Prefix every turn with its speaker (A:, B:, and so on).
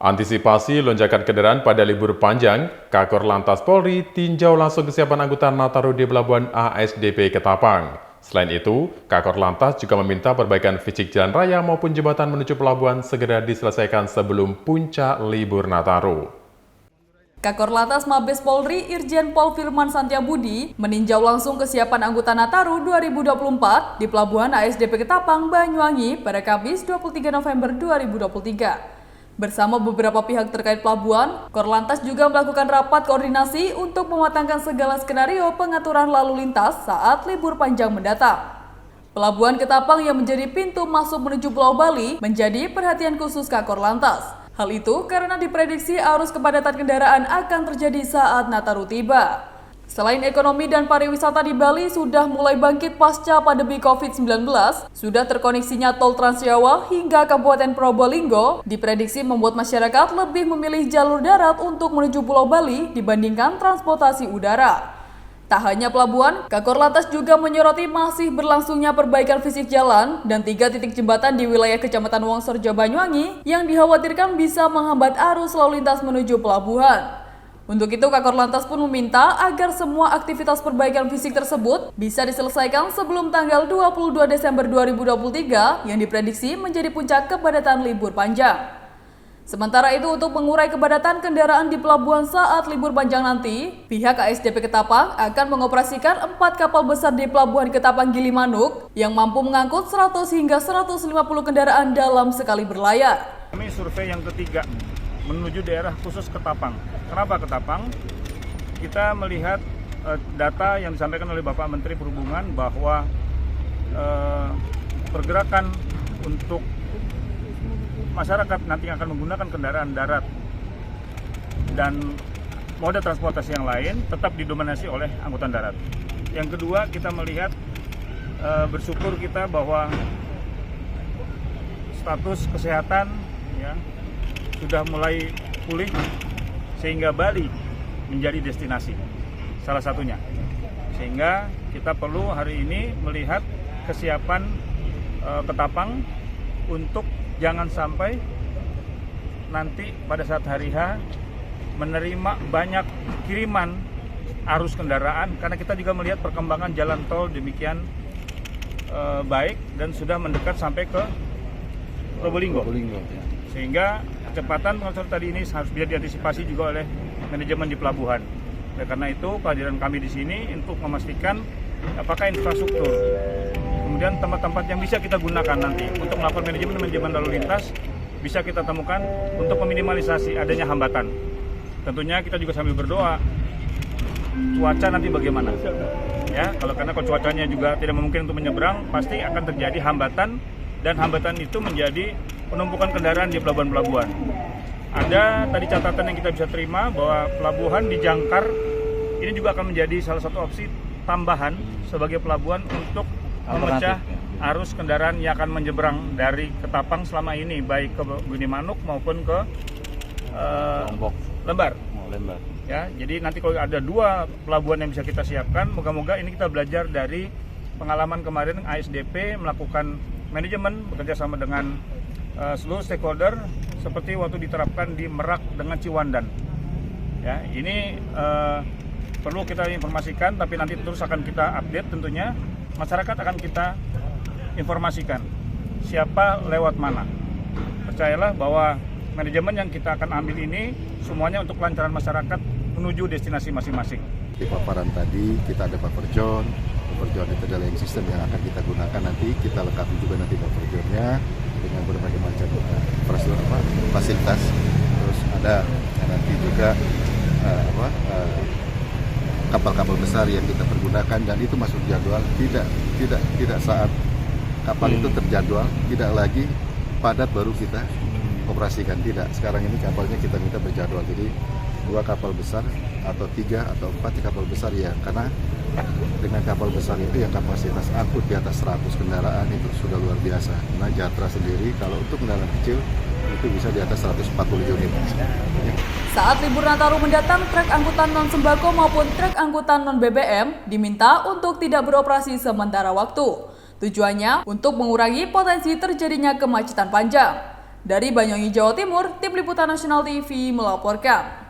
A: Antisipasi lonjakan kendaraan pada libur panjang, Kakor Lantas Polri tinjau langsung kesiapan angkutan Nataru di Pelabuhan ASDP Ketapang. Selain itu, Kakor Lantas juga meminta perbaikan fisik jalan raya maupun jembatan menuju pelabuhan segera diselesaikan sebelum puncak libur Nataru.
B: Kakor Lantas Mabes Polri Irjen Pol Firman Santiabudi meninjau langsung kesiapan angkutan Nataru 2024 di Pelabuhan ASDP Ketapang, Banyuwangi pada Kamis 23 November 2023. Bersama beberapa pihak terkait pelabuhan, Korlantas juga melakukan rapat koordinasi untuk mematangkan segala skenario pengaturan lalu lintas saat libur panjang mendatang. Pelabuhan Ketapang yang menjadi pintu masuk menuju Pulau Bali menjadi perhatian khusus Kakor Lantas. Hal itu karena diprediksi arus kepadatan kendaraan akan terjadi saat Nataru tiba. Selain ekonomi dan pariwisata di Bali sudah mulai bangkit pasca pandemi COVID-19, sudah terkoneksinya tol Trans Jawa hingga Kabupaten Probolinggo diprediksi membuat masyarakat lebih memilih jalur darat untuk menuju Pulau Bali dibandingkan transportasi udara. Tak hanya pelabuhan, Kakor Lantas juga menyoroti masih berlangsungnya perbaikan fisik jalan dan 3 titik jembatan di wilayah Kecamatan Wongsorjo Banyuwangi yang dikhawatirkan bisa menghambat arus lalu lintas menuju pelabuhan. Untuk itu, Kakor Lantas pun meminta agar semua aktivitas perbaikan fisik tersebut bisa diselesaikan sebelum tanggal 22 Desember 2023 yang diprediksi menjadi puncak kepadatan libur panjang. Sementara itu, untuk mengurai kepadatan kendaraan di pelabuhan saat libur panjang nanti, pihak ASDP Ketapang akan mengoperasikan 4 kapal besar di Pelabuhan Ketapang Gilimanuk yang mampu mengangkut 100 hingga 150 kendaraan dalam sekali berlayar.
C: Kami survei yang ketiga menuju daerah khusus Ketapang. Kenapa Ketapang? Kita melihat data yang disampaikan oleh Bapak Menteri Perhubungan bahwa pergerakan untuk masyarakat nanti akan menggunakan kendaraan darat dan moda transportasi yang lain tetap didominasi oleh angkutan darat. Yang kedua, kita melihat bersyukur kita bahwa status kesehatan ya, sudah mulai pulih sehingga Bali menjadi destinasi salah satunya. Sehingga kita perlu hari ini melihat kesiapan Ketapang untuk jangan sampai nanti pada saat hari H menerima banyak kiriman arus kendaraan karena kita juga melihat perkembangan jalan tol demikian baik dan sudah mendekat sampai ke Probolinggo. Sehingga kecepatan pengatur tadi ini harus bisa diantisipasi juga oleh manajemen di pelabuhan. Oleh karena itu kehadiran kami di sini untuk memastikan apakah infrastruktur kemudian tempat-tempat yang bisa kita gunakan nanti untuk melakukan manajemen lalu lintas bisa kita temukan untuk meminimalisasi adanya hambatan. Tentunya kita juga sambil berdoa cuaca nanti bagaimana. Ya, kalau cuacanya juga tidak memungkinkan untuk menyeberang, pasti akan terjadi hambatan dan hambatan itu menjadi penumpukan kendaraan di pelabuhan-pelabuhan. Ada tadi catatan yang kita bisa terima bahwa pelabuhan di Jangkar ini juga akan menjadi salah satu opsi tambahan sebagai pelabuhan untuk memecah arus kendaraan yang akan menyeberang dari Ketapang selama ini baik ke Gilimanuk maupun ke Lembar. Ya, jadi nanti kalau ada 2 pelabuhan yang bisa kita siapkan, moga-moga ini kita belajar dari pengalaman kemarin ASDP melakukan manajemen bekerja sama dengan seluruh stakeholder seperti waktu diterapkan di Merak dengan Ciwandan. Ya, ini perlu kita informasikan, tapi nanti terus akan kita update tentunya. Masyarakat akan kita informasikan siapa lewat mana. Percayalah bahwa manajemen yang kita akan ambil ini semuanya untuk kelancaran masyarakat menuju destinasi masing-masing.
D: Di paparan tadi kita ada buffer zone itu adalah yang sistem yang akan kita gunakan nanti, kita lengkapi juga nanti buffer zone-nya dengan berbagai macam infrastruktur fasilitas. Terus ada nanti juga kapal-kapal besar yang kita pergunakan dan itu masuk jadwal, tidak saat kapal itu terjadwal, tidak lagi padat baru kita operasikan, tidak. Sekarang ini kapalnya kita minta berjadwal, jadi 2 kapal besar atau 3 atau 4 kapal besar ya, karena dengan kapal besar itu yang kapasitas angkut di atas 100 kendaraan itu sudah luar biasa. Nah, Jatra sendiri kalau untuk kendaraan kecil itu bisa di atas 140 unit.
B: Saat libur Nataru mendatang, trek angkutan non-sembako maupun trek angkutan non-BBM diminta untuk tidak beroperasi sementara waktu. Tujuannya untuk mengurangi potensi terjadinya kemacetan panjang. Dari Banyuwangi, Jawa Timur, Tim Liputan Nasional TV melaporkan.